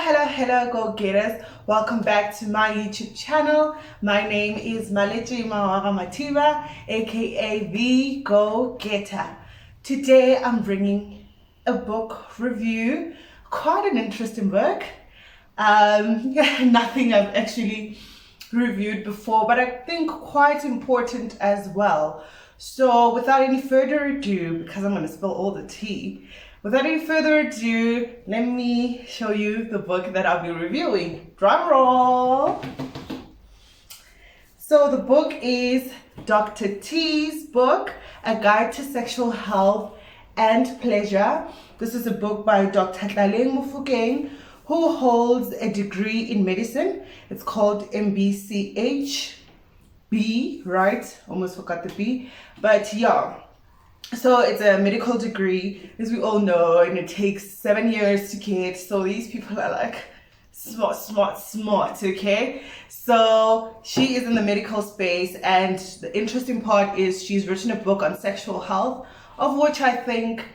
Hello, go-getters. Welcome back to my YouTube channel. My name is Malechi Matiba, aka The Go-Getter. Today I'm bringing a book review, quite an interesting book. Nothing I've actually reviewed before, but I think quite important as well. So without any further ado, because I'm going to spill all the tea, without any further ado, let me show you the book that I'll be reviewing. Drum roll! So the book is Dr. T's book, A Guide to Sexual Health and Pleasure. This is a book by Dr. Tlaleng Mofokeng, who holds a degree in medicine. It's called MBCH B, right? Almost forgot the B. But yeah. So it's a medical degree, as we all know, and it takes 7 years to get. So these people are like smart, okay? So she is in the medical space, and the interesting part is she's written a book on sexual health, of which I think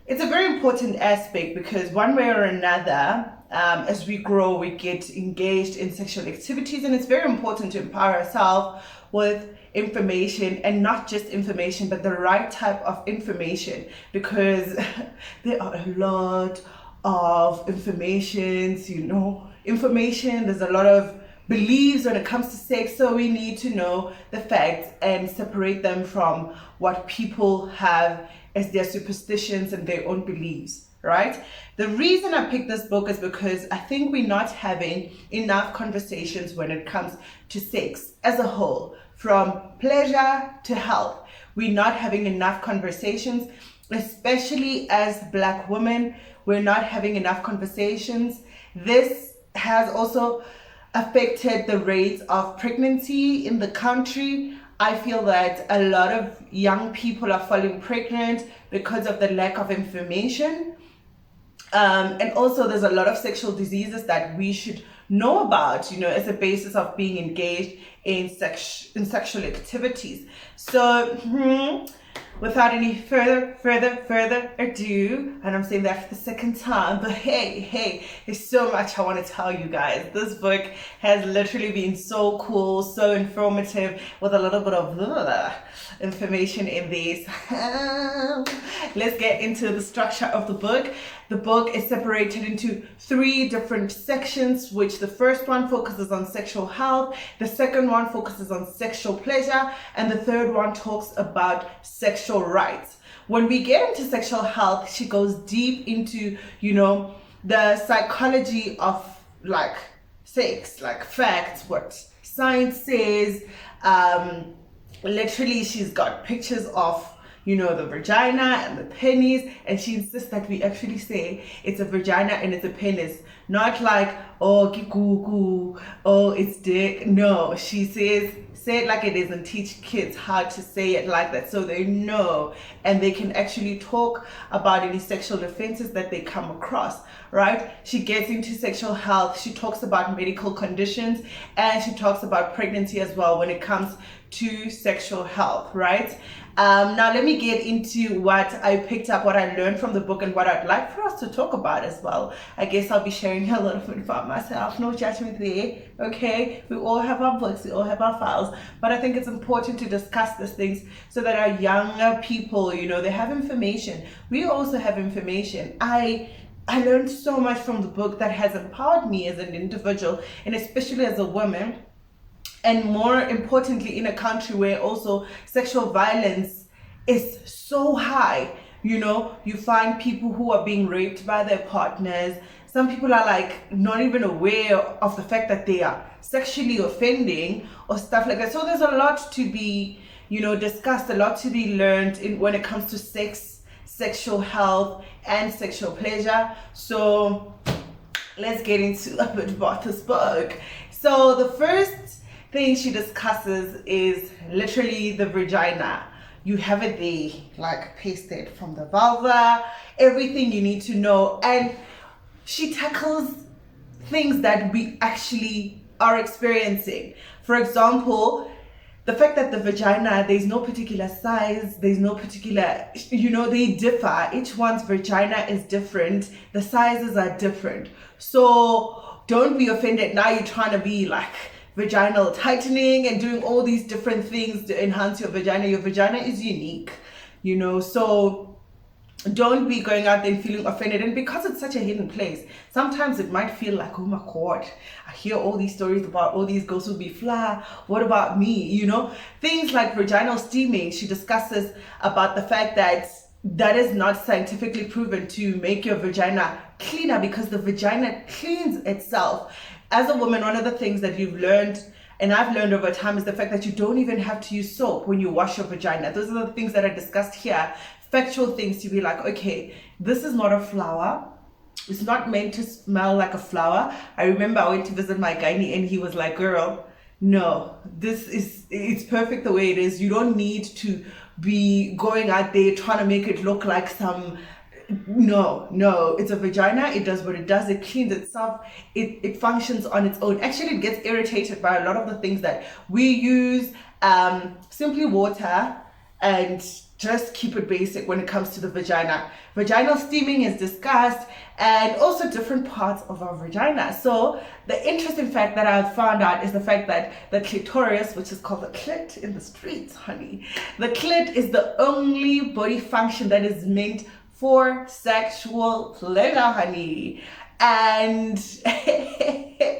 it's a very important aspect, because one way or another, as we grow, we get engaged in sexual activities, and it's very important to empower ourselves with information, and not just information, but the right type of information, because there are a lot of informations, there's a lot of beliefs when it comes to sex, so we need to know the facts and separate them from what people have as their superstitions and their own beliefs, right? The reason I picked this book is because I think we're not having enough conversations when it comes to sex as a whole, from pleasure to health. We're not having enough conversations, especially as Black women. We're not having enough conversations. This has also affected the rates of pregnancy in the country. I feel that a lot of young people are falling pregnant because of the lack of information. And also there's a lot of sexual diseases that we should know about, as a basis of being engaged in sexual activities. So without any further ado, and I'm saying that for the second time, but hey, there's so much I want to tell you guys. This book has literally been so cool, so informative, with a little bit of information in these. Let's get into the structure of the book. The book is separated into 3 different sections, which the first one focuses on sexual health, the second one focuses on sexual pleasure, and the third one talks about sexual rights. When we get into sexual health, she goes deep into, the psychology of sex, facts, what science says. Literally, she's got pictures of the vagina and the penis, and she insists that we actually say it's a vagina and it's a penis, not like, oh, kikuku, oh, it's dick. No, she says, say it like it is and teach kids how to say it like that, so they know and they can actually talk about any sexual offenses that they come across, right? She gets into sexual health, she talks about medical conditions, and she talks about pregnancy as well when it comes to sexual health, right? Now let me get into what I picked up, what I learned from the book, and what I'd like for us to talk about as well. I guess I'll be sharing a little bit about myself, no judgment there, okay? We all have our books, we all have our files, but I think it's important to discuss these things so that our younger people, they have information. We also have information. I learned so much from the book that has empowered me as an individual, and especially as a woman. And more importantly, in a country where also sexual violence is so high, you find people who are being raped by their partners. Some people are not even aware of the fact that they are sexually offending or stuff like that. So there's a lot to be, discussed, a lot to be learned when it comes to sex, sexual health, and sexual pleasure. So let's get into a bit about this book. So the first thing she discusses is literally the vagina. You have it there, pasted from the vulva, everything you need to know. And she tackles things that we actually are experiencing. For example, the fact that the vagina, there's no particular size, there's no particular, they differ. Each one's vagina is different. The sizes are different. So don't be offended. Now you're trying to be like vaginal tightening and doing all these different things to enhance your vagina. Your vagina is unique, so don't be going out there and feeling offended. And because it's such a hidden place, sometimes it might feel like, oh my God, I hear all these stories about all these girls who be fly. What about me? Things like vaginal steaming. She discusses about the fact that is not scientifically proven to make your vagina cleaner, because the vagina cleans itself. As a woman, one of the things that you've learned, and I've learned over time, is the fact that you don't even have to use soap when you wash your vagina. Those are the things that are discussed here. Factual things to be like, okay, this is not a flower. It's not meant to smell like a flower. I remember I went to visit my gynae and he was like, girl, no, it's perfect the way it is. You don't need to be going out there trying to make it look like some, no, it's a vagina. It does what it does. It cleans itself. It functions on its own. Actually, it gets irritated by a lot of the things that we use. Simply water, and just keep it basic when it comes to the vagina. Vaginal steaming is discussed, and also different parts of our vagina. So the interesting fact that I've found out is the fact that the clitoris, which is called the clit in the streets, honey, the clit is the only body function that is meant for sexual pleasure, honey. And that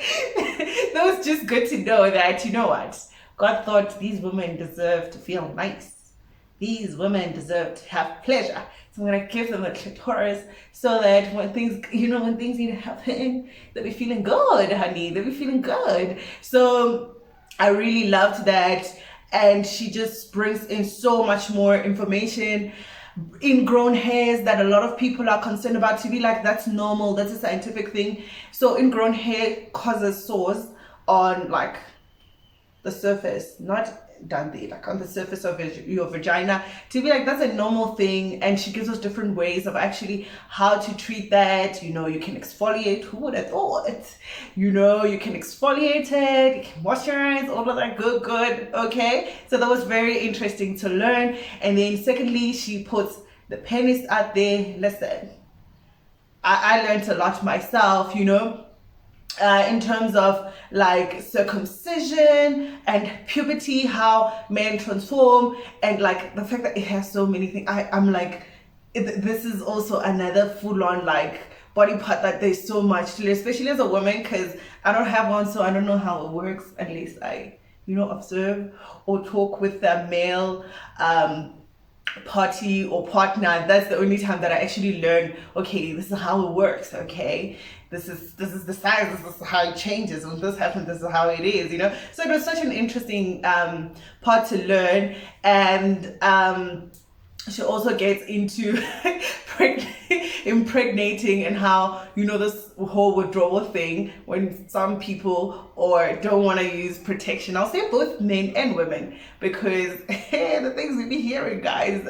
was just good to know that, what? God thought these women deserve to feel nice. These women deserve to have pleasure. So I'm gonna give them a clitoris so that when things, when things need to happen, they'll be feeling good, honey. They'll be feeling good. So I really loved that. And she just brings in so much more information. Ingrown hairs that a lot of people are concerned about, to be like, that's normal, that's a scientific thing. So ingrown hair causes sores on like the surface, not down there, like on the surface of your vagina, to be like, that's a normal thing. And she gives us different ways of actually how to treat that. You can exfoliate. Who would have thought? You can exfoliate it, you can moisturize, all of that good. Okay, so that was very interesting to learn. And then secondly, she puts the penis out there. Listen, I learned a lot myself, in terms of like circumcision and puberty, how men transform, and like the fact that it has so many things. I'm like, this is also another full-on like body part that there's so much to, especially as a woman, because I don't have one, so I don't know how it works unless I observe or talk with the male party or partner. That's the only time that I actually learn, okay, this is how it works. Okay, this is the size, this is how it changes. When this happens, this is how it is, So it was such an interesting part to learn. And she also gets into impregnating and how, this whole withdrawal thing, when some people don't want to use protection. I'll say both men and women, because the things we be hearing, guys.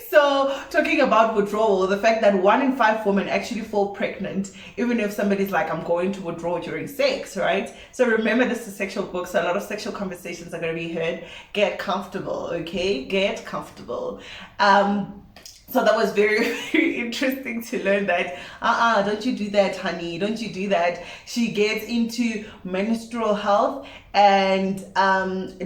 So talking about withdrawal, the fact that 1 in 5 women actually fall pregnant, even if somebody's like, I'm going to withdraw during sex, right? So remember, this is a sexual book, so a lot of sexual conversations are going to be heard. Get comfortable, okay? Get comfortable. So that was very, very interesting to learn that, don't you do that, honey, don't you do that. She gets into menstrual health and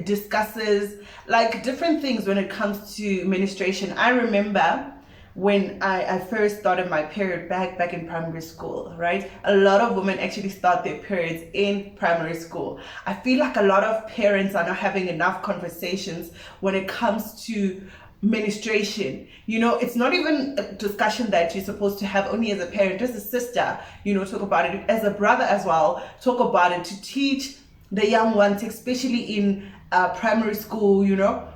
discusses like different things when it comes to menstruation. I remember when I first started my period back in primary school, right? A lot of women actually start their periods in primary school. I feel like a lot of parents are not having enough conversations when it comes to menstruation. It's not even a discussion that you're supposed to have only as a parent, as a sister, talk about it, as a brother as well, talk about it, to teach the young ones, especially in primary school,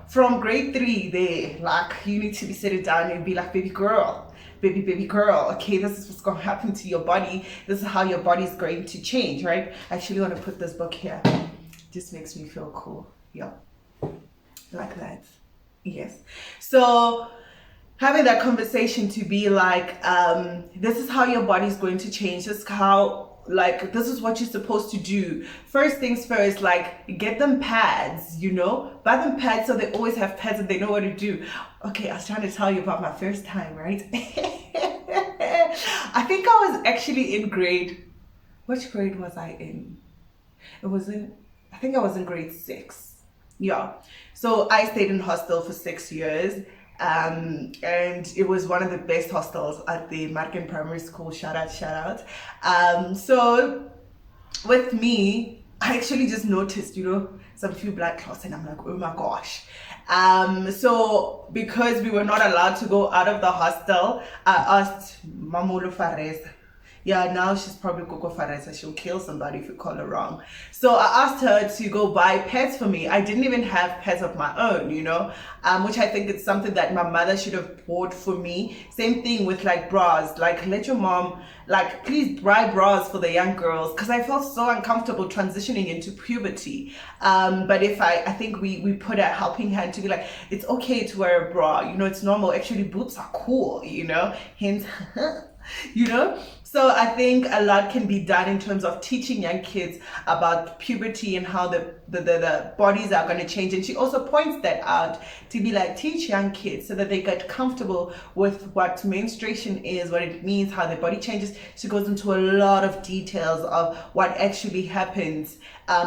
from grade 3 there, like, you need to be sitting down and be like, baby girl, okay, this is what's going to happen to your body, this is how your body is going to change, right? I actually want to put this book here. Just makes me feel cool. Yeah, like that. Yes. So having that conversation to be like, this is how your body's going to change. This is how like, this is what you're supposed to do. First things first, like, get them pads, you know, buy them pads so they always have pads and they know what to do. Okay, I was trying to tell you about my first time, right? I think I was actually in which grade was I in? I think I was in grade 6. Yeah. So I stayed in hostel for 6 years. And it was one of the best hostels at the Marken Primary School. Shout out. So with me, I actually just noticed, you know, some few black cloths, and I'm like, oh my gosh. So because we were not allowed to go out of the hostel, I asked Mamolo Fares. Yeah, now she's probably Coco Faresa. She'll kill somebody if you call her wrong. So I asked her to go buy pads for me. I didn't even have pads of my own, you know, which I think is something that my mother should have bought for me. Same thing with like bras. Like, let your mom, like, please buy bras for the young girls, because I felt so uncomfortable transitioning into puberty. But if I think we put a helping hand to be like, it's okay to wear a bra, you know, it's normal. Actually, boobs are cool, you know, hence, you know. So I think a lot can be done in terms of teaching young kids about puberty and how the bodies are going to change. And she also points that out to be like, teach young kids so that they get comfortable with what menstruation is, what it means, how their body changes. She goes into a lot of details of what actually happens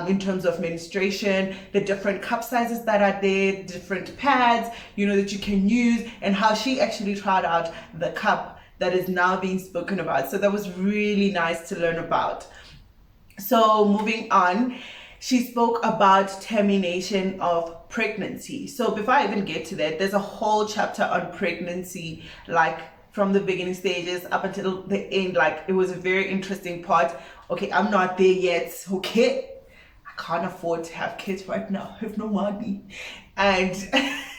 in terms of menstruation, the different cup sizes that are there, different pads, you know, that you can use, and how she actually tried out the cup that is now being spoken about. So that was really nice to learn about. So moving on, she spoke about termination of pregnancy. So before I even get to that, there's a whole chapter on pregnancy, like from the beginning stages up until the end. Like, it was a very interesting part. Okay, I'm not there yet, okay? I can't afford to have kids right now. I have no money. And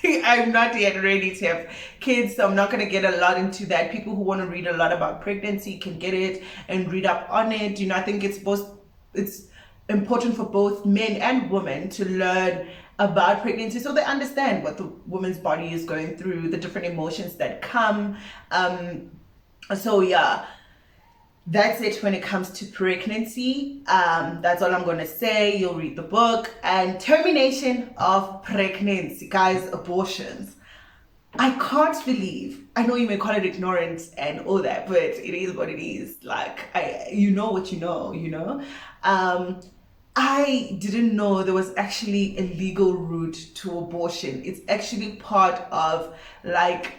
I'm not yet ready to have kids, so I'm not going to get a lot into that. People who want to read a lot about pregnancy can get it and read up on it. You know, I think it's important for both men and women to learn about pregnancy so they understand what the woman's body is going through, the different emotions that come. So yeah, that's it when it comes to pregnancy. That's all I'm going to say. You'll read the book. And termination of pregnancy. Guys, abortions. I can't believe, I know you may call it ignorance and all that, but it is what it is. Like, you know what you know, you know. I didn't know there was actually a legal route to abortion. It's actually part of, like,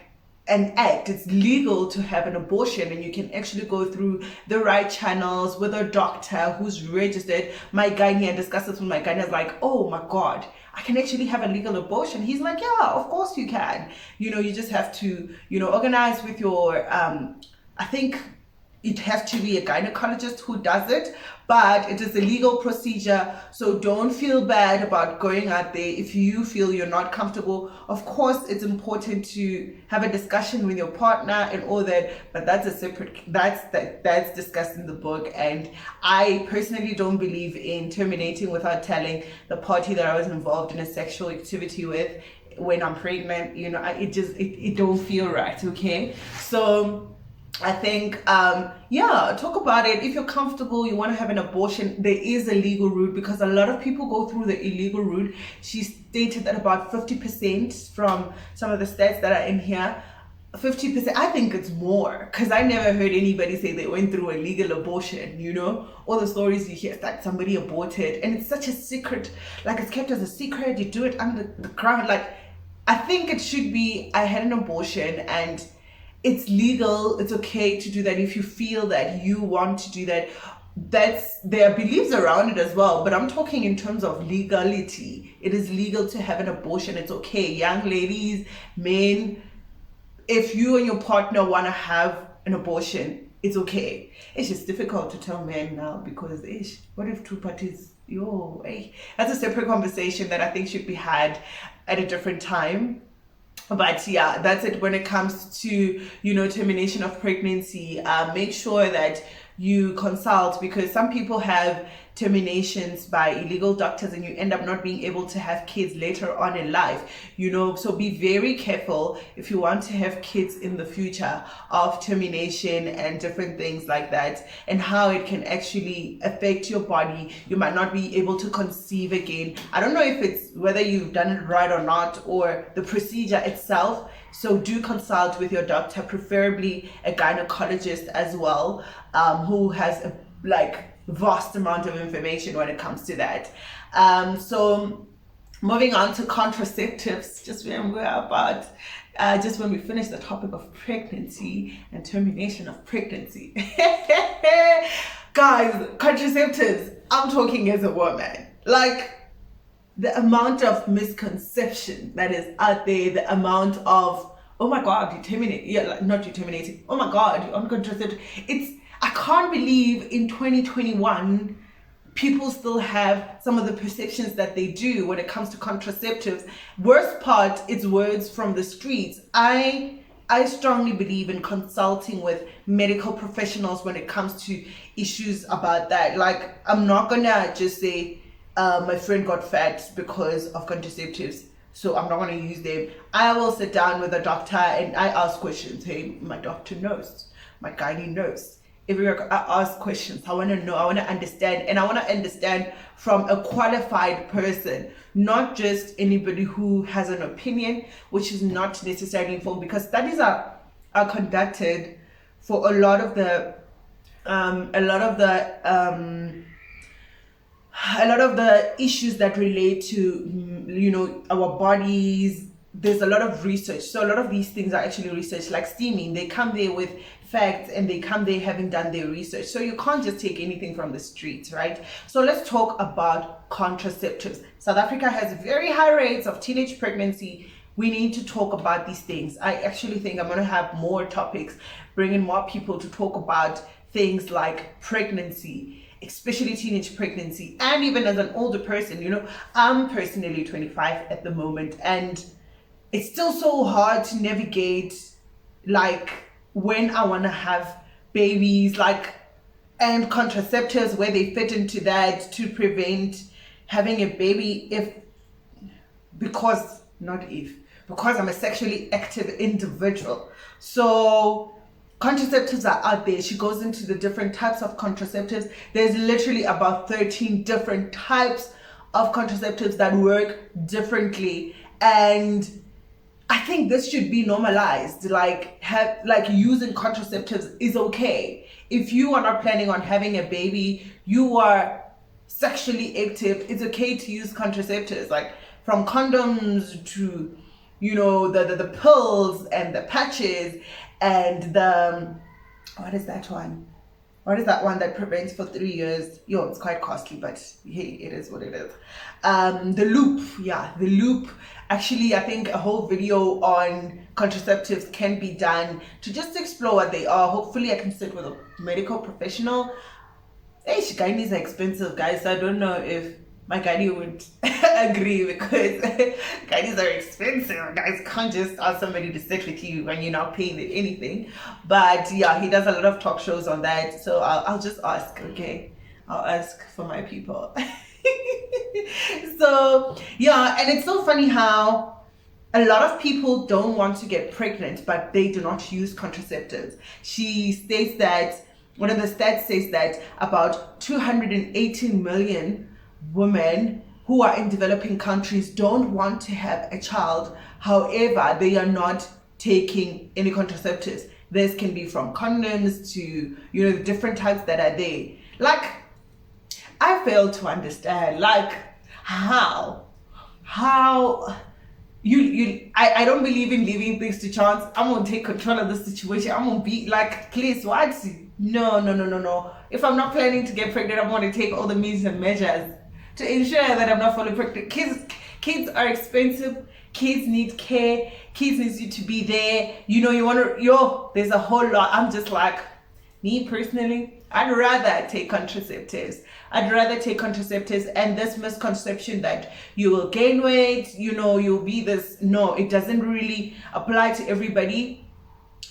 an act. It's legal to have an abortion, and you can actually go through the right channels with a doctor who's registered. My gynae, I discussed this with my gynae, I was like, oh my God, I can actually have a legal abortion. He's like, yeah, of course you can. You know, you just have to, you know, organize with your, I think it has to be a gynecologist who does it, but it is a legal procedure. So don't feel bad about going out there if you feel you're not comfortable. Of course, it's important to have a discussion with your partner and all that, but that's a separate, that's discussed in the book. And I personally don't believe in terminating without telling the party that I was involved in a sexual activity with when I'm pregnant. You know, it don't feel right, okay? So I think, yeah, talk about it. If you're comfortable, you want to have an abortion, there is a legal route, because a lot of people go through the illegal route. She stated that about 50% from some of the stats that are in here, 50%, I think it's more, because I never heard anybody say they went through a legal abortion, you know? All the stories you hear is that somebody aborted, and it's such a secret, like it's kept as a secret, you do it under the ground. Like, I think it should be, I had an abortion, and it's legal, it's okay to do that if you feel that you want to do that. There are beliefs around it as well, but I'm talking in terms of legality. It is legal to have an abortion, it's okay. Young ladies, men, if you and your partner want to have an abortion, it's okay. It's just difficult to tell men now, because what if two parties, that's a separate conversation that I think should be had at a different time. But yeah, that's it when it comes to, you know, termination of pregnancy. Make sure that you consult, because some people have terminations by illegal doctors and you end up not being able to have kids later on in life, so be very careful if you want to have kids in the future of termination and different things like that, and how it can actually affect your body. You might not be able to conceive again. I don't know if it's whether you've done it right or not, or the procedure itself. So do consult with your doctor, preferably a gynecologist as well, who has a vast amount of information when it comes to that. So moving on to contraceptives, just when we finish the topic of pregnancy and termination of pregnancy. Guys, contraceptives, I'm talking as a woman. The amount of misconception that is out there, the amount of, oh my God, you terminate, not you terminating, oh my God, you're on contraceptive. I can't believe in 2021, people still have some of the perceptions that they do when it comes to contraceptives. Worst part, it's words from the streets. I strongly believe in consulting with medical professionals when it comes to issues about that. I'm not gonna just say, my friend got fat because of contraceptives, so I'm not going to use them. I will sit down with a doctor and I ask questions. Hey, my doctor knows, my gynae knows. Everywhere I ask questions. I want to know, I want to understand, and I want to understand from a qualified person, not just anybody who has an opinion, which is not necessarily informed, because studies are conducted for a lot of the issues that relate to, our bodies. There's a lot of research. So a lot of these things are actually research, like steaming. They come there with facts and they come there having done their research. So you can't just take anything from the streets, right? So let's talk about contraceptives. South Africa has very high rates of teenage pregnancy. We need to talk about these things. I actually think I'm going to have more topics, bringing more people to talk about things like pregnancy, especially teenage pregnancy, and even as an older person. I'm personally 25 at the moment, and it's still so hard to navigate when I want to have babies, and contraceptives, where they fit into that to prevent having a baby because I'm a sexually active individual. So contraceptives are out there. She goes into the different types of contraceptives. There's literally about 13 different types of contraceptives that work differently, and I think this should be normalized. Using contraceptives is okay. If you are not planning on having a baby, you are sexually active, it's okay to use contraceptives, from condoms to the pills and the patches and what is that one that prevents for 3 years? It's quite costly, but hey, it is what it is. The loop. Actually, I think a whole video on contraceptives can be done to just explore what they are. Hopefully I can sit with a medical professional. Hey, gynaes are expensive, guys. So I don't know if my gynae would agree, because gynaes are expensive. Guys can't just ask somebody to sit with you when you're not paying them anything. But yeah, he does a lot of talk shows on that. So I'll just ask, okay? I'll ask for my people. So yeah, and it's so funny how a lot of people don't want to get pregnant, but they do not use contraceptives. She states that, one of the stats says that about 218 million women who are in developing countries don't want to have a child. However, they are not taking any contraceptives. This can be from condoms to, the different types that are there. I fail to understand, how I don't believe in leaving things to chance. I'm gonna take control of the situation. I'm gonna be please, what? No. If I'm not planning to get pregnant, I'm gonna take all the means and measures to ensure that I'm not falling pregnant. Kids are expensive. Kids need care. Kids need you to be there. There's a whole lot. I'm just me personally, I'd rather take contraceptives. And this misconception that you will gain weight, you'll be this. No, it doesn't really apply to everybody.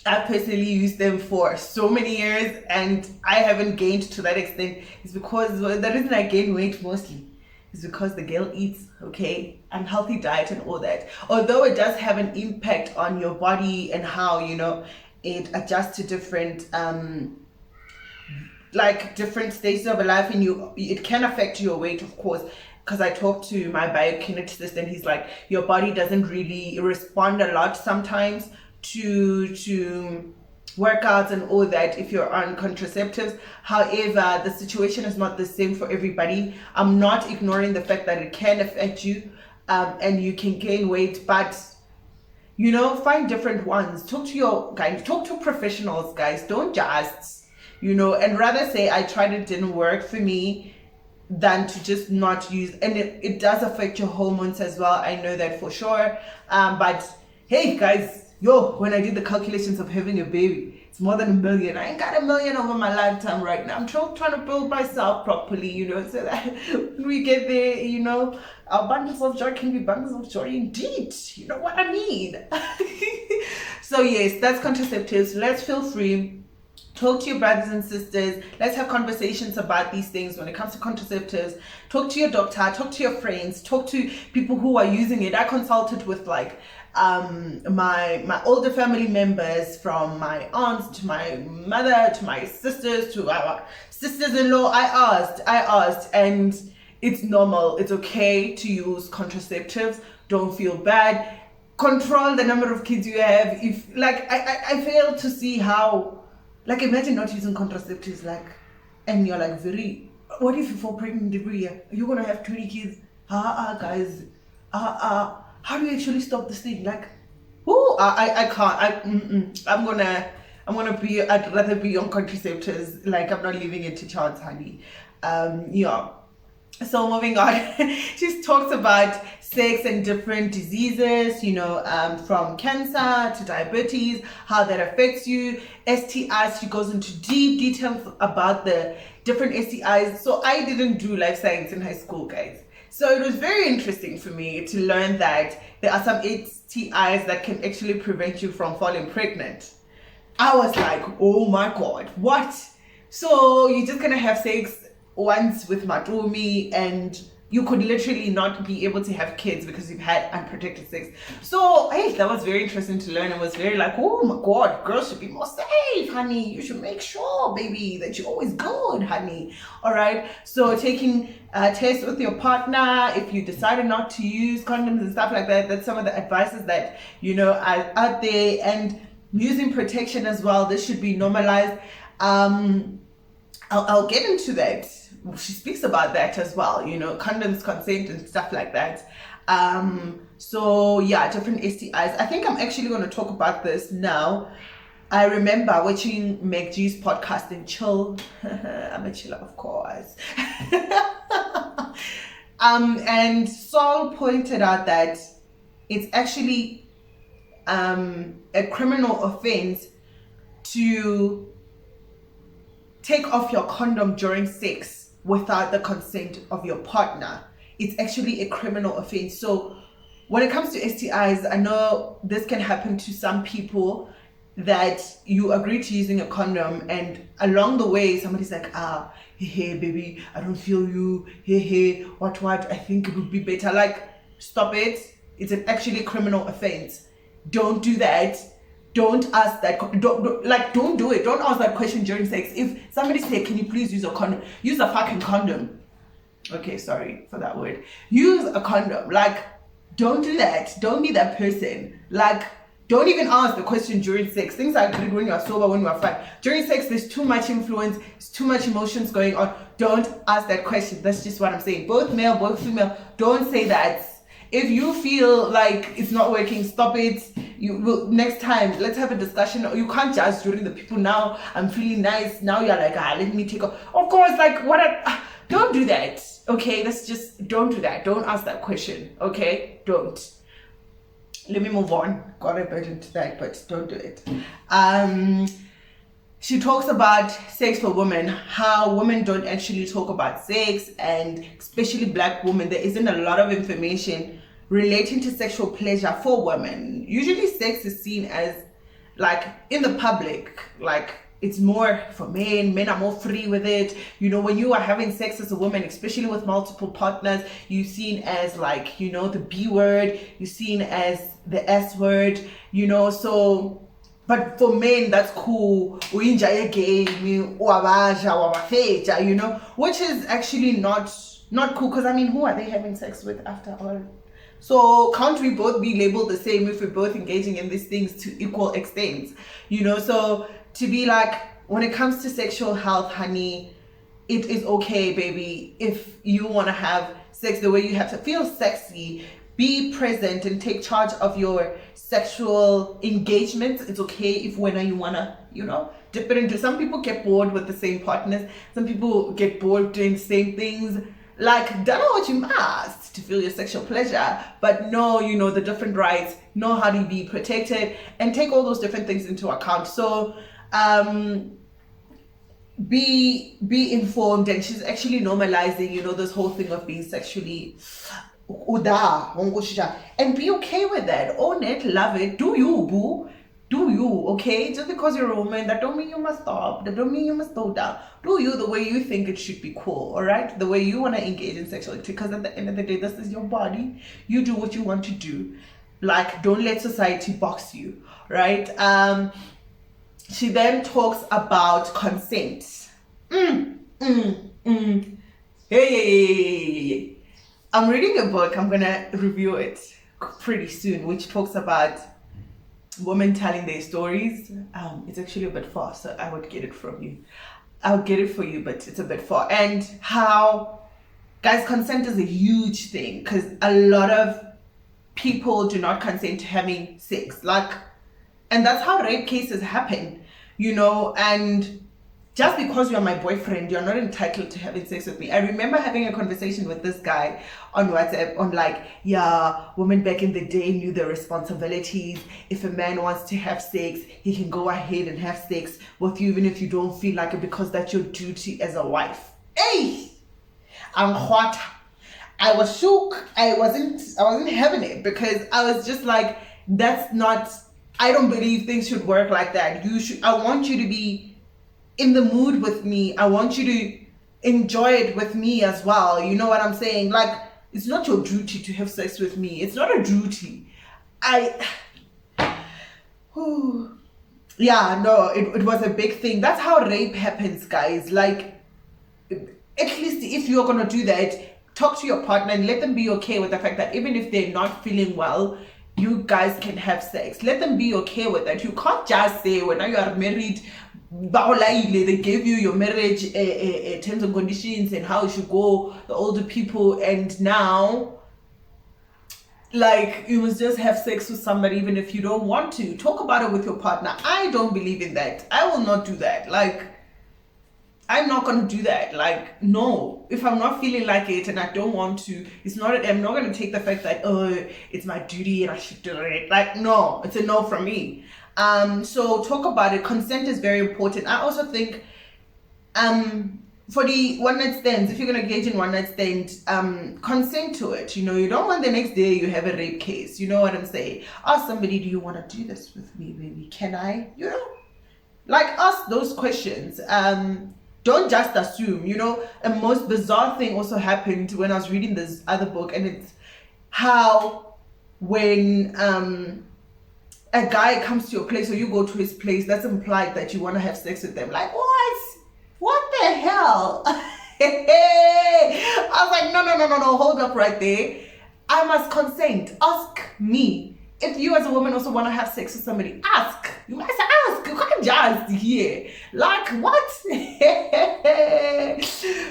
I've personally used them for so many years and I haven't gained to that extent. It's because the reason I gain weight mostly is because the girl eats, okay, unhealthy diet and all that. Although it does have an impact on your body and how, you know, it adjusts to different like different stages of life, and it can affect your weight, of course. Because I talked to my biokineticist and he's like, your body doesn't really respond a lot sometimes to workouts and all that if you're on contraceptives. However, the situation is not the same for everybody. I'm not ignoring the fact that it can affect you, and you can gain weight, but you know, find different ones. Talk to your guys, talk to professionals, guys. Don't just, you know, and rather say I tried, it didn't work for me, than to just not use. And it does affect your hormones as well, I know that for sure. But hey guys, when I did the calculations of having a baby, it's more than $1 million. I ain't got $1 million over my lifetime right now. I'm trying to build myself properly, you know, so that when we get there, you know, our bundles of joy can be bundles of joy indeed. You know what I mean? So yes, that's contraceptives. Let's feel free. Talk to your brothers and sisters. Let's have conversations about these things when it comes to contraceptives. Talk to your doctor, talk to your friends, talk to people who are using it. I consulted with like my older family members, from my aunts to my mother to my sisters to our sisters-in-law. I asked, and it's normal. It's okay to use contraceptives. Don't feel bad. Control the number of kids you have. If like I fail to see how, like, imagine not using contraceptives, like, and you're like what if you fall pregnant every year? You're gonna have 20 kids. Guys, how do you actually stop this thing? Like, I can't. I'm gonna be. I'd rather be on contraceptives. Like, I'm not leaving it to chance, honey. Yeah. So moving on, she talks about sex and different diseases, you know, from cancer to diabetes, how that affects you, STIs. She goes into deep details about the different STIs. So I didn't do life science in high school, guys. So it was very interesting for me to learn that there are some STIs that can actually prevent you from falling pregnant. I was like, oh my God, what? So you're just gonna have sex once with Matumi and you could literally not be able to have kids because you've had unprotected sex. So hey, that was very interesting to learn. It was very like, oh my God, girls should be more safe, honey. You should make sure, baby, that you're always good, honey. All right. So taking tests with your partner, if you decided not to use condoms and stuff like that, that's some of the advices that, you know, are out there. And using protection as well, this should be normalized. I'll get into that. She speaks about that as well, you know, condoms, consent and stuff like that. So yeah, different STIs. I think I'm actually going to talk about this now. I remember watching Meg G's podcast and chill. I'm a chiller, of course. And Saul pointed out that it's actually a criminal offense to take off your condom during sex without the consent of your partner. It's actually a criminal offense. So when it comes to STIs, I know this can happen to some people, that you agree to using a condom and along the way somebody's like, hey baby, I don't feel you, hey what I think it would be better. Like, stop it. It's an actually criminal offense. Don't do that. Don't ask that. Don't do it. Don't ask that question during sex. If somebody say, can you please use a condom? Use a fucking condom. Okay, sorry for that word. Use a condom. Like, don't do that. Don't be that person. Like, don't even ask the question during sex. Things are good when you're sober, when you're fine. During sex, there's too much influence. There's too much emotions going on. Don't ask that question. That's just what I'm saying. Both male, both female. Don't say that. If you feel like it's not working, stop it. You will next time. Let's have a discussion. You can't judge during the people. Now I'm feeling nice. Now you're like, let me take off. Of course, like don't do that. Okay, don't do that. Don't ask that question. Okay, don't. Let me move on. Got a bit into that, but don't do it. She talks about sex for women, how women don't actually talk about sex, and especially Black women, there isn't a lot of information relating to sexual pleasure for women. Usually sex is seen as like in the public, like it's more for men are more free with it. You know, when you are having sex as a woman, especially with multiple partners, you're seen as like, you know, the B word, you're seen as the S word, you know. So but for men, that's cool. We enjoy a game, you know, which is actually not cool. Because I mean, who are they having sex with after all? So can't we both be labeled the same if we're both engaging in these things to equal extents? You know, so to be like, when it comes to sexual health, honey, it is okay, baby, if you want to have sex the way you have to feel sexy. Be present and take charge of your sexual engagement. It's okay if when you wanna, you know, dip it into. Some people get bored with the same partners. Some people get bored doing the same things. Like, don't know what you must to feel your sexual pleasure, but know, you know, the different rights, know how to be protected, and take all those different things into account. So, be informed. And she's actually normalizing, you know, this whole thing of being sexually and be okay with that. Own it, love it, do you, boo, do you, okay? Just because you're a woman, that don't mean you must stop, that don't mean you must slow down. Do you the way you think it should be cool, all right? The way you want to engage in sexuality, because at the end of the day, this is your body. You do what you want to do. Like, don't let society box you, right? She then talks about consent. Hey. I'm reading a book, I'm gonna review it pretty soon, which talks about women telling their stories. It's actually a bit far, so I would get it from you. I'll get it for you, but it's a bit far. And how, guys, consent is a huge thing, because a lot of people do not consent to having sex. Like, and that's how rape cases happen, you know. And just because you're my boyfriend, you're not entitled to having sex with me. I remember having a conversation with this guy on WhatsApp on like, yeah, women back in the day knew their responsibilities. If a man wants to have sex, he can go ahead and have sex with you even if you don't feel like it, because that's your duty as a wife. Hey, I'm hot. I was shook. I wasn't having it, because I was just like, that's not, I don't believe things should work like that. I want you to be in the mood with me. I want you to enjoy it with me as well. You know what I'm saying? Like, it's not your duty to have sex with me. It's not a duty. Yeah, no, it was a big thing. That's how rape happens, guys. Like, at least if you're gonna do that, talk to your partner and let them be okay with the fact that even if they're not feeling well, you guys can have sex. Let them be okay with that. You can't just say, when you are married, they gave you your marriage terms and conditions and how it should go, the older people, and now like you must just have sex with somebody even if you don't want to. Talk about it with your partner. I don't believe in that. I will not do that. Like, I'm not gonna do that. Like, no, if I'm not feeling like it and I don't want to, I'm not gonna take the fact that, oh, it's my duty and I should do it. Like, no, it's a no from me. So talk about it. Consent is very important. I also think for the one night stands, if you're gonna engage in one night stand, consent to it. You know, you don't want the next day you have a rape case. You know what I'm saying? Ask somebody, do you want to do this with me, baby? Can I? You know, like, ask those questions. Don't just assume. You know, a most bizarre thing also happened when I was reading this other book, and it's how when a guy comes to your place or you go to his place, that's implied that you want to have sex with them. Like, what the hell? I was like, no, hold up right there. I must consent. Ask me. If you as a woman also want to have sex with somebody, ask. You must ask. You can't just hear. Like, what?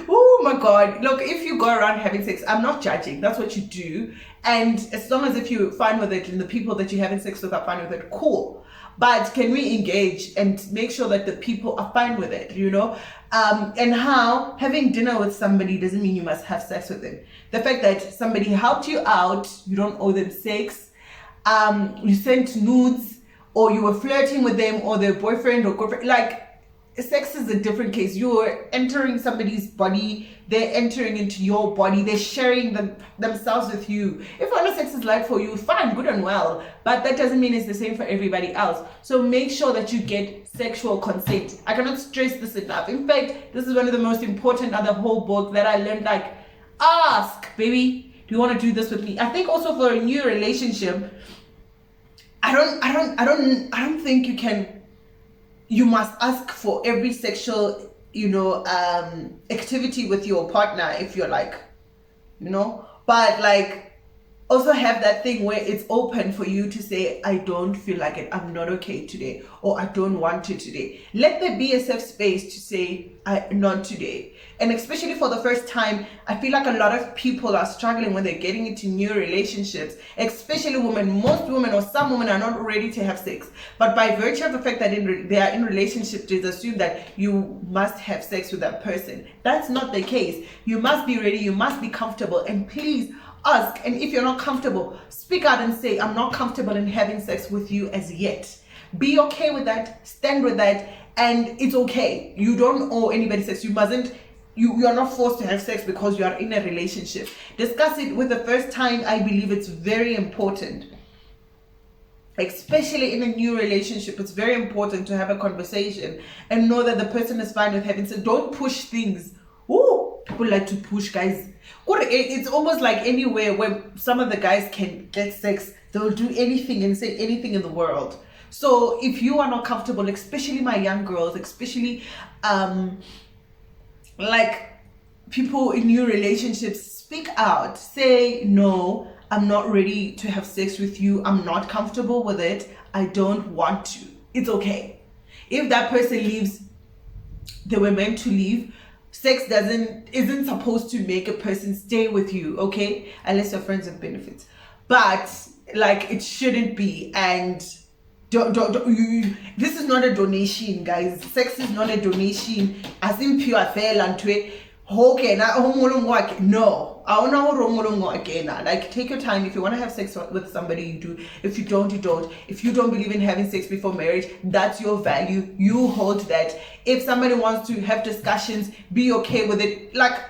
Oh my God. Look, if you go around having sex, I'm not judging. That's what you do. And as long as if you're fine with it and the people that you're having sex with are fine with it, cool. But can we engage and make sure that the people are fine with it, you know? And how having dinner with somebody doesn't mean you must have sex with them. The fact that somebody helped you out, you don't owe them sex. You sent nudes, or you were flirting with them, or their boyfriend or girlfriend, like, sex is a different case. You're entering somebody's body, they're entering into your body, they're sharing themselves with you. If anal sex is light for you, fine, good and well, but that doesn't mean it's the same for everybody else. So make sure that you get sexual consent. I cannot stress this enough. In fact, this is one of the most important of the whole book that I learned. Like, ask, baby, do you want to do this with me? I think also for a new relationship, I don't think you must ask for every sexual, activity with your partner if you're like, but like, also have that thing where it's open for you to say, I don't feel like it, I'm not okay today, or I don't want to today. Let there be a safe space to say, not today. And especially for the first time, I feel like a lot of people are struggling when they're getting into new relationships, especially women. Most women or some women are not ready to have sex. But by virtue of the fact that they are in relationships, they assume that you must have sex with that person. That's not the case. You must be ready, you must be comfortable, and please ask. And if you're not comfortable, speak out and say, I'm not comfortable in having sex with you as yet. Be okay with that, stand with that, and it's okay. You don't owe anybody sex. You are not forced to have sex because you are in a relationship. Discuss it with the first time. I believe it's very important. Especially in a new relationship, it's very important to have a conversation and know that the person is fine with having sex. Don't push things. Ooh, people like to push, guys. It's almost like anywhere where some of the guys can get sex, they'll do anything and say anything in the world. So if you are not comfortable, especially my young girls, especially like people in new relationships, speak out. Say, no, I'm not ready to have sex with you. I'm not comfortable with it. I don't want to. It's okay. If that person leaves, they were meant to leave. Sex isn't supposed to make a person stay with you, okay? Unless you're friends with benefits. But like, it shouldn't be. And this is not a donation, guys. Sex is not a donation. As in pure fail and to no. Like, take your time. If you want to have sex with somebody, you do. If you don't, you don't. If you don't believe in having sex before marriage, that's your value. You hold that. If somebody wants to have discussions, be okay with it. Like,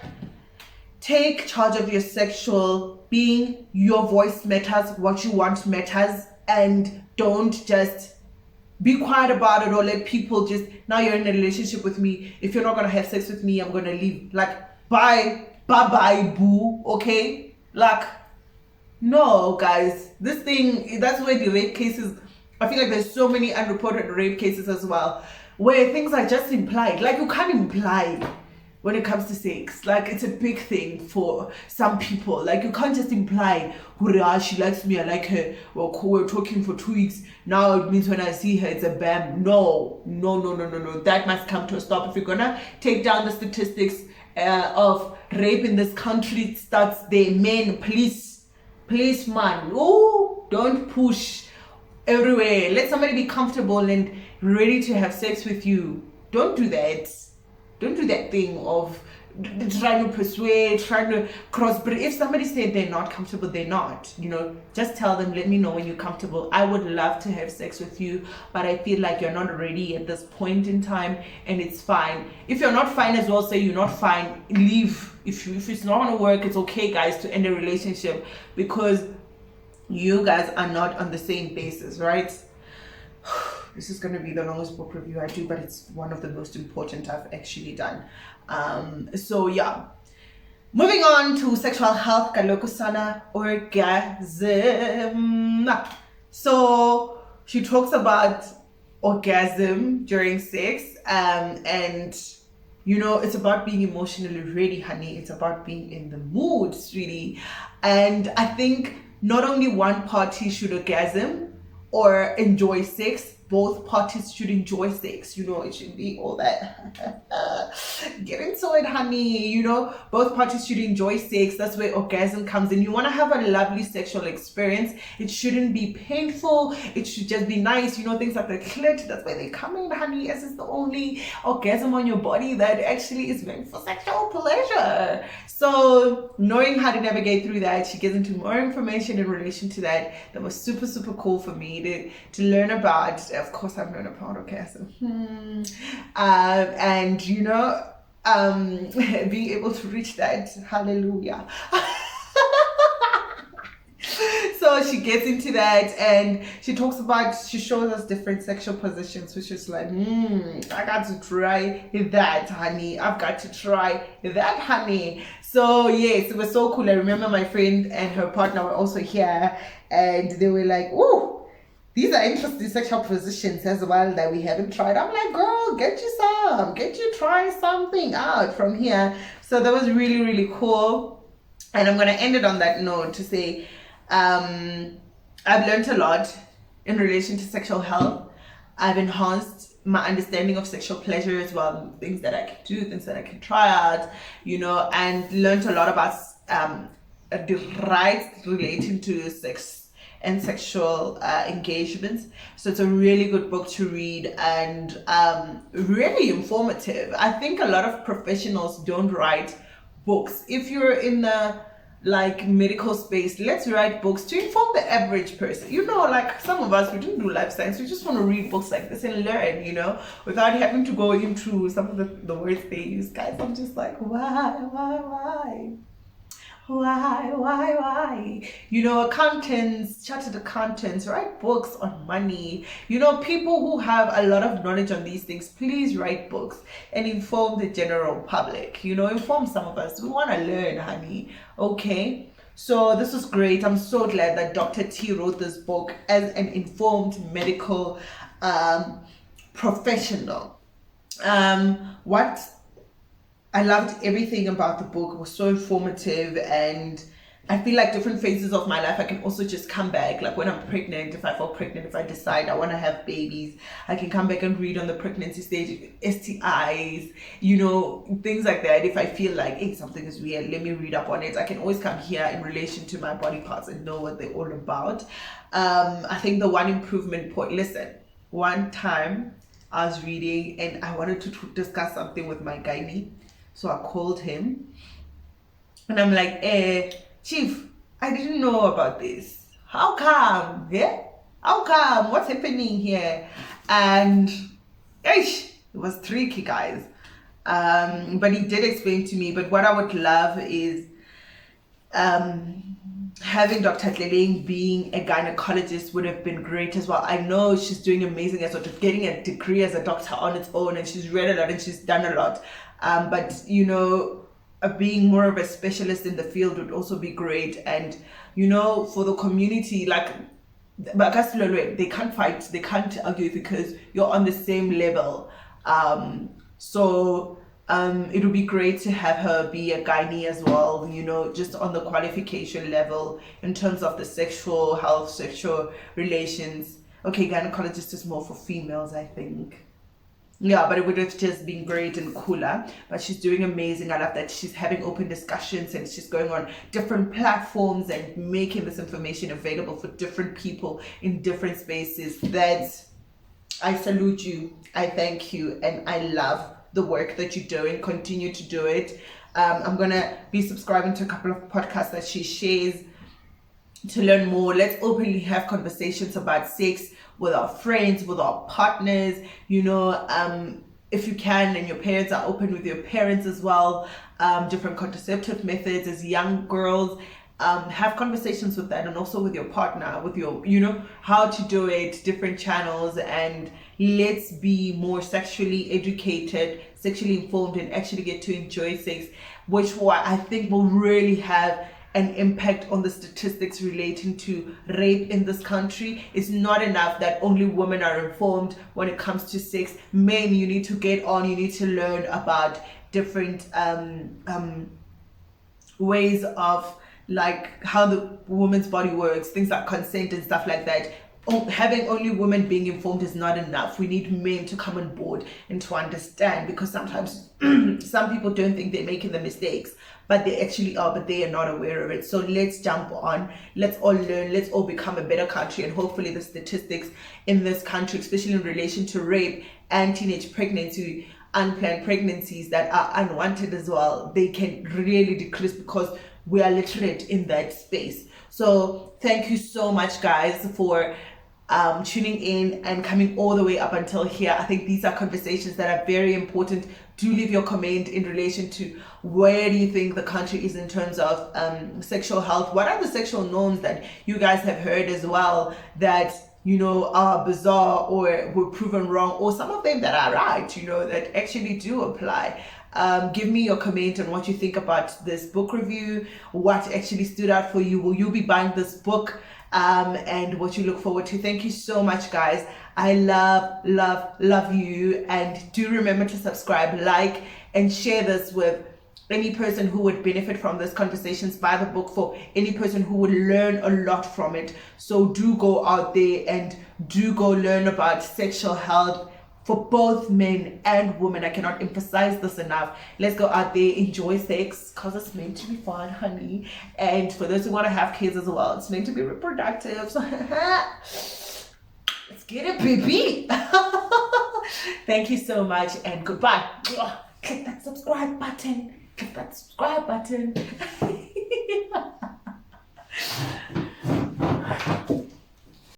take charge of your sexual being. Your voice matters. What you want matters. And don't just be quiet about it or let people just, now you're in a relationship with me, if you're not gonna have sex with me, I'm gonna leave. Like, bye boo, okay? Like, no, guys, this thing, that's where the rape cases, I feel like there's so many unreported rape cases as well, where things are just implied. Like, you can't imply when it comes to sex. Like, it's a big thing for some people. Like, you can't just imply, she likes me, I like her, well, we're talking for 2 weeks, now it means when I see her, it's a bam. No. That must come to a stop. If you're gonna take down the statistics of rape in this country, it starts there. Men, please, man, don't push everywhere. Let somebody be comfortable and ready to have sex with you. Don't do that. Don't do that thing of trying to persuade, trying to cross. But if somebody said they're not comfortable, they're not. Just tell them, let me know when you're comfortable. I would love to have sex with you, but I feel like you're not ready at this point in time, and it's fine. If you're not fine as well, say you're not fine. Leave. If it's not gonna work, it's okay, guys, to end a relationship because you guys are not on the same basis, right? This is going to be the longest book review I do, but it's one of the most important I've actually done. So yeah, moving on to sexual health, kalokusana, orgasm. So she talks about orgasm during sex, and it's about being emotionally ready, honey. It's about being in the mood, sweetie. And I think not only one party should orgasm or enjoy sex, both parties should enjoy sex. It should be all that get into it, honey. You know, both parties should enjoy sex. That's where orgasm comes in. You want to have a lovely sexual experience. It shouldn't be painful. It should just be nice. You know, things like the clit, that's where they come in, honey, as it's the only orgasm on your body that actually is meant for sexual pleasure. So knowing how to navigate through that, she gives into more information in relation to that. That was super, super cool for me to learn about. Of course, I've learned about orgasm. And you know, being able to reach that, hallelujah. So she gets into that, and she shows us different sexual positions, which is like, I got to try that, honey. I've got to try that, honey. So yes, it was so cool. I remember my friend and her partner were also here, and they were like, ooh, these are interesting sexual positions as well that we haven't tried. I'm like, girl, get you try something out from here. So that was really, really cool. And I'm going to end it on that note to say, I've learned a lot in relation to sexual health. I've enhanced my understanding of sexual pleasure as well, things that I can do, things that I can try out, you know, and learned a lot about the rights relating to sex and sexual engagements. So it's a really good book to read, and really informative. I think a lot of professionals don't write books. If you're in the medical space, let's write books to inform the average person. You know, like some of us, we didn't do life science, we just want to read books like this and learn, you know, without having to go into some of the words they use. Guys, I'm just like, why? You know, accountants, chartered accountants write books on money. You know, people who have a lot of knowledge on these things, please write books and inform the general public. You know, inform some of us. We want to learn, honey. Okay, so this was great. I'm so glad that Dr. T wrote this book as an informed medical professional. What I loved everything about the book. It was so informative, and I feel like different phases of my life, I can also just come back. Like when I'm pregnant, if I fall pregnant, if I decide I want to have babies, I can come back and read on the pregnancy stage, STIs, you know, things like that. If I feel like, hey, something is weird, let me read up on it. I can always come here in relation to my body parts and know what they're all about. I think the one improvement point, listen, one time I was reading and I wanted to discuss something with my gynae. So I called him and I'm like, Chief, I didn't know about this. How come? Yeah? How come? What's happening here? And it was tricky, guys. But he did explain to me. But what I would love is having Dr. Tlaleng being a gynecologist would have been great as well. I know she's doing amazing at sort of getting a degree as a doctor on its own, and she's read a lot and she's done a lot. But you know, being more of a specialist in the field would also be great. And you know, for the community, like, they can't fight, they can't argue because you're on the same level. So it would be great to have her be a gynae as well, you know, just on the qualification level in terms of the sexual health, sexual relations. Okay, gynecologist is more for females, I think. Yeah, but it would have just been great and cooler. But she's doing amazing. I love that she's having open discussions and she's going on different platforms and making this information available for different people in different spaces. I salute you. I thank you. And I love the work that you're doing. Continue to do it. I'm going to be subscribing to a couple of podcasts that she shares to learn more. Let's openly have conversations about sex with our friends, with our partners, you know, if you can, and your parents are open with your parents as well. Different contraceptive methods as young girls, have conversations with that, and also with your partner, with your, you know, how to do it, different channels, and let's be more sexually educated, sexually informed, and actually get to enjoy sex, which I think will really have an impact on the statistics relating to rape in this country. It's not enough that only women are informed when it comes to sex. Men, you need to get on, you need to learn about different ways of like how the woman's body works, things like consent and stuff like that. having only women being informed is not enough. We need men to come on board and to understand, because sometimes some people don't think they're making the mistakes, but they actually are, but they are not aware of it. So let's jump on, let's all learn, let's all become a better country, and hopefully the statistics in this country, especially in relation to rape and teenage pregnancy, unplanned pregnancies that are unwanted as well, they can really decrease, because we are literate in that space. So thank you so much, guys, for tuning in and coming all the way up until here. I think these are conversations that are very important. Do leave your comment in relation to where do you think the country is in terms of sexual health. What are the sexual norms that you guys have heard as well that, you know, are bizarre or were proven wrong, or some of them that are right, you know, that actually do apply. Give me your comment on what you think about this book review, what actually stood out for you. Will you be buying this book? And what you look forward to. Thank you so much, guys. I love you, and do remember to subscribe, like, and share this with any person who would benefit from this conversations. Buy the book for any person who would learn a lot from it. So do go out there and do go learn about sexual health for both men and women. I cannot emphasize this enough. Let's go out there, enjoy sex, because it's meant to be fun, honey. And for those who want to have kids as well, it's meant to be reproductive. So let's get it, baby. Thank you so much, and goodbye. Click that subscribe button. Click that subscribe button.